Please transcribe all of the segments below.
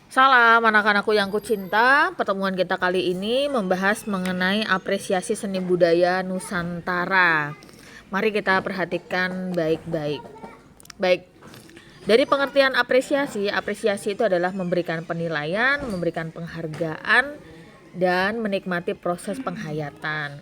Salam anak-anakku yang kucinta. Pertemuan kita kali ini membahas mengenai apresiasi seni budaya Nusantara. Mari kita perhatikan baik-baik. Baik. Dari pengertian apresiasi itu adalah memberikan penilaian, memberikan penghargaan, dan menikmati proses penghayatan.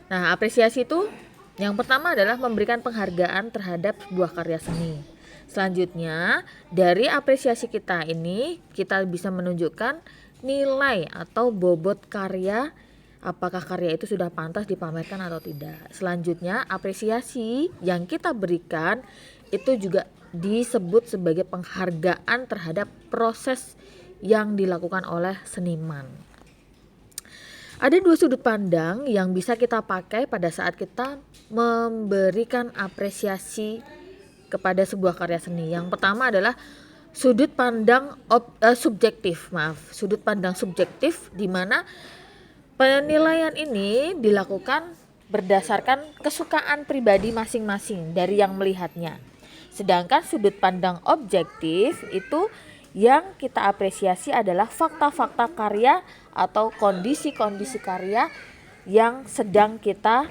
Nah, apresiasi itu yang pertama adalah memberikan penghargaan terhadap sebuah karya seni. Selanjutnya, dari apresiasi kita ini kita bisa menunjukkan nilai atau bobot karya, apakah karya itu sudah pantas dipamerkan atau tidak. Selanjutnya, apresiasi yang kita berikan itu juga disebut sebagai penghargaan terhadap proses yang dilakukan oleh seniman. Ada dua sudut pandang yang bisa kita pakai pada saat kita memberikan apresiasi kepada sebuah karya seni. Yang pertama adalah sudut pandang sudut pandang subjektif, di mana penilaian ini dilakukan berdasarkan kesukaan pribadi masing-masing dari yang melihatnya. Sedangkan sudut pandang objektif itu yang kita apresiasi adalah fakta-fakta karya atau kondisi-kondisi karya yang sedang kita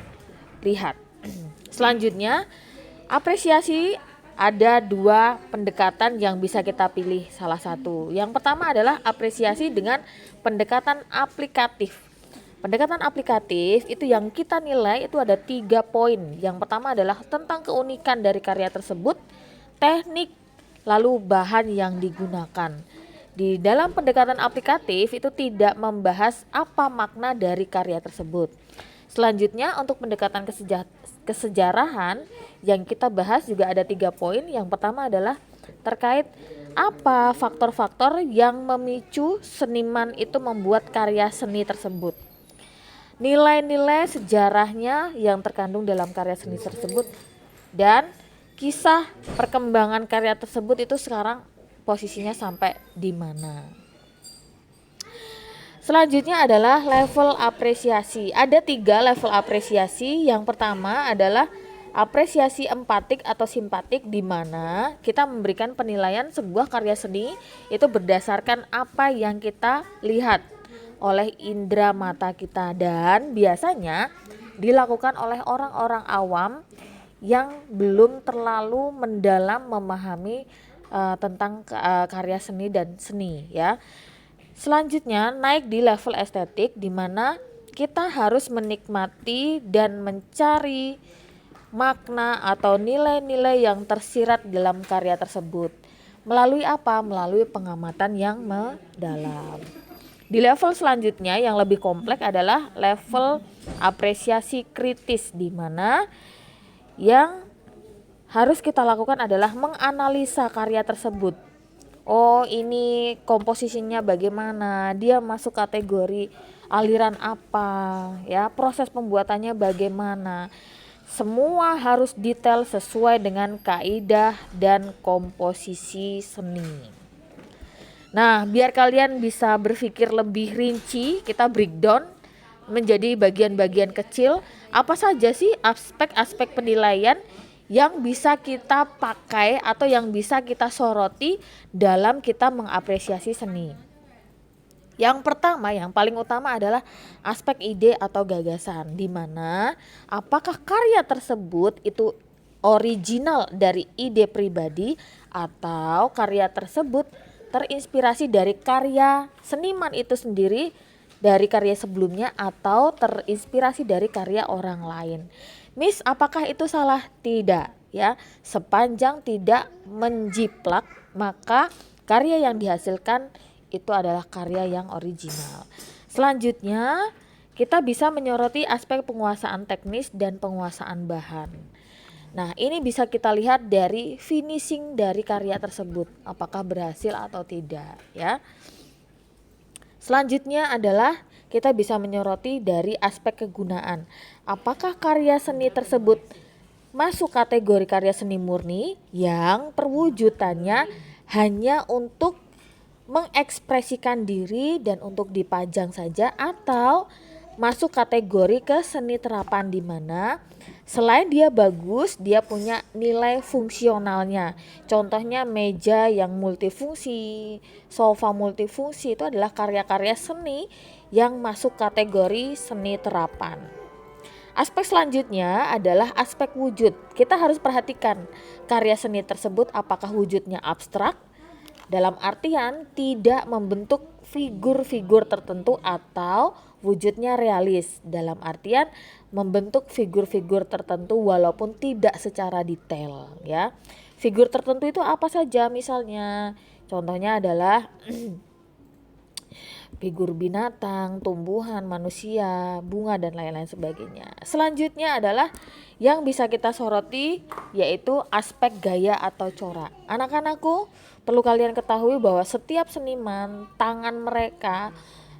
lihat. Selanjutnya, apresiasi ada dua pendekatan yang bisa kita pilih salah satu. Yang pertama adalah apresiasi dengan pendekatan aplikatif. Pendekatan aplikatif itu yang kita nilai itu ada 3 poin. Yang pertama adalah tentang keunikan dari karya tersebut, teknik, lalu bahan yang digunakan. Di dalam pendekatan aplikatif itu tidak membahas apa makna dari karya tersebut. Selanjutnya untuk pendekatan kesejarahan yang kita bahas juga ada 3 poin. Yang pertama adalah terkait apa faktor-faktor yang memicu seniman itu membuat karya seni tersebut. Nilai-nilai sejarahnya yang terkandung dalam karya seni tersebut, dan kisah perkembangan karya tersebut itu sekarang posisinya sampai di mana. Selanjutnya adalah level apresiasi. Ada 3 level apresiasi. Yang pertama adalah apresiasi empatik atau simpatik, di mana kita memberikan penilaian sebuah karya seni itu berdasarkan apa yang kita lihat oleh indera mata kita, dan biasanya dilakukan oleh orang-orang awam yang belum terlalu mendalam memahami tentang karya seni dan seni ya. Selanjutnya naik di level estetik, di mana kita harus menikmati dan mencari makna atau nilai-nilai yang tersirat dalam karya tersebut. Melalui apa? Melalui pengamatan yang mendalam. Di level selanjutnya yang lebih kompleks adalah level apresiasi kritis, di mana yang harus kita lakukan adalah menganalisa karya tersebut. Oh, ini komposisinya bagaimana, dia masuk kategori aliran apa ya, proses pembuatannya bagaimana. Semua harus detail sesuai dengan kaidah dan komposisi seni. Nah, biar kalian bisa berpikir lebih rinci, kita breakdown menjadi bagian-bagian kecil. Apa saja sih aspek-aspek penilaian yang bisa kita pakai atau yang bisa kita soroti dalam kita mengapresiasi seni. Yang pertama, yang paling utama adalah aspek ide atau gagasan, di mana apakah karya tersebut itu original dari ide pribadi atau karya tersebut terinspirasi dari karya seniman itu sendiri, dari karya sebelumnya, atau terinspirasi dari karya orang lain. Miss, apakah itu salah? Tidak ya, sepanjang tidak menjiplak, maka karya yang dihasilkan itu adalah karya yang original. Selanjutnya kita bisa menyoroti aspek penguasaan teknis dan penguasaan bahan. Nah, ini bisa kita lihat dari finishing dari karya tersebut, apakah berhasil atau tidak ya. Selanjutnya adalah kita bisa menyoroti dari aspek kegunaan. Apakah karya seni tersebut masuk kategori karya seni murni yang perwujudannya hanya untuk mengekspresikan diri dan untuk dipajang saja, atau masuk kategori ke seni terapan, di mana Selain dia bagus, dia punya nilai fungsionalnya. Contohnya meja yang multifungsi, sofa multifungsi itu adalah karya-karya seni yang masuk kategori seni terapan. Aspek selanjutnya adalah aspek wujud. Kita harus perhatikan karya seni tersebut apakah wujudnya abstrak, dalam artian tidak membentuk figur-figur tertentu, atau wujudnya realis dalam artian membentuk figur-figur tertentu walaupun tidak secara detail ya. Figur tertentu itu apa saja misalnya? Contohnya adalah figur binatang, tumbuhan, manusia, bunga dan lain-lain sebagainya. Selanjutnya adalah yang bisa kita soroti yaitu aspek gaya atau corak. Anak-anakku, perlu kalian ketahui bahwa setiap seniman, tangan mereka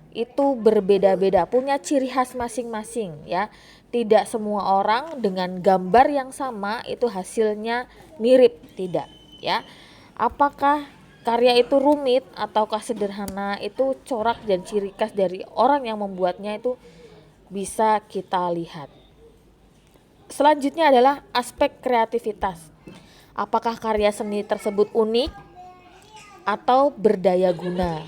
itu berbeda-beda, punya ciri khas masing-masing ya. Tidak semua orang dengan gambar yang sama itu hasilnya mirip, tidak ya. Apakah karya itu rumit ataukah sederhana, itu corak dan ciri khas dari orang yang membuatnya itu bisa kita lihat. Selanjutnya adalah aspek kreativitas. Apakah karya seni tersebut unik atau berdaya guna?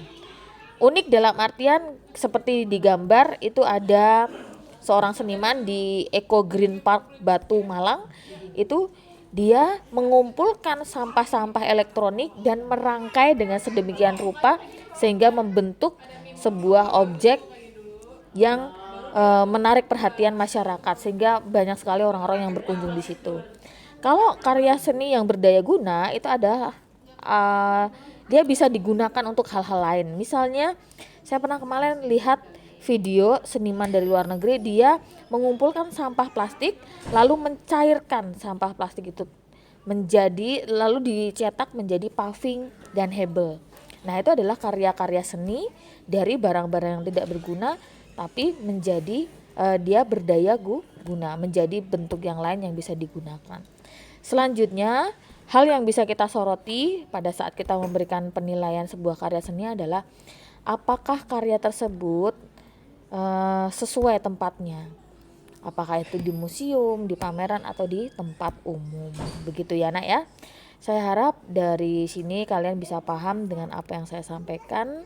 Unik dalam artian seperti di gambar itu ada seorang seniman di Eco Green Park Batu Malang, itu dia mengumpulkan sampah-sampah elektronik dan merangkai dengan sedemikian rupa sehingga membentuk sebuah objek yang menarik perhatian masyarakat sehingga banyak sekali orang-orang yang berkunjung di situ. Kalau karya seni yang berdaya guna itu ada dia bisa digunakan untuk hal-hal lain. Misalnya saya pernah kemarin lihat video seniman dari luar negeri, dia mengumpulkan sampah plastik lalu mencairkan sampah plastik itu menjadi, lalu dicetak menjadi paving dan hebel. Nah, itu adalah karya-karya seni dari barang-barang yang tidak berguna tapi menjadi dia berdaya guna, menjadi bentuk yang lain yang bisa digunakan. Selanjutnya, hal yang bisa kita soroti pada saat kita memberikan penilaian sebuah karya seni adalah apakah karya tersebut sesuai tempatnya. Apakah itu di museum, di pameran, atau di tempat umum. Begitu ya nak ya. Saya harap dari sini kalian bisa paham dengan apa yang saya sampaikan.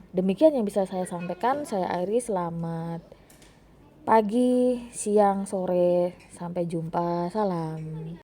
Demikian yang bisa saya sampaikan. Saya akhiri, selamat pagi, siang, sore, sampai jumpa, salam.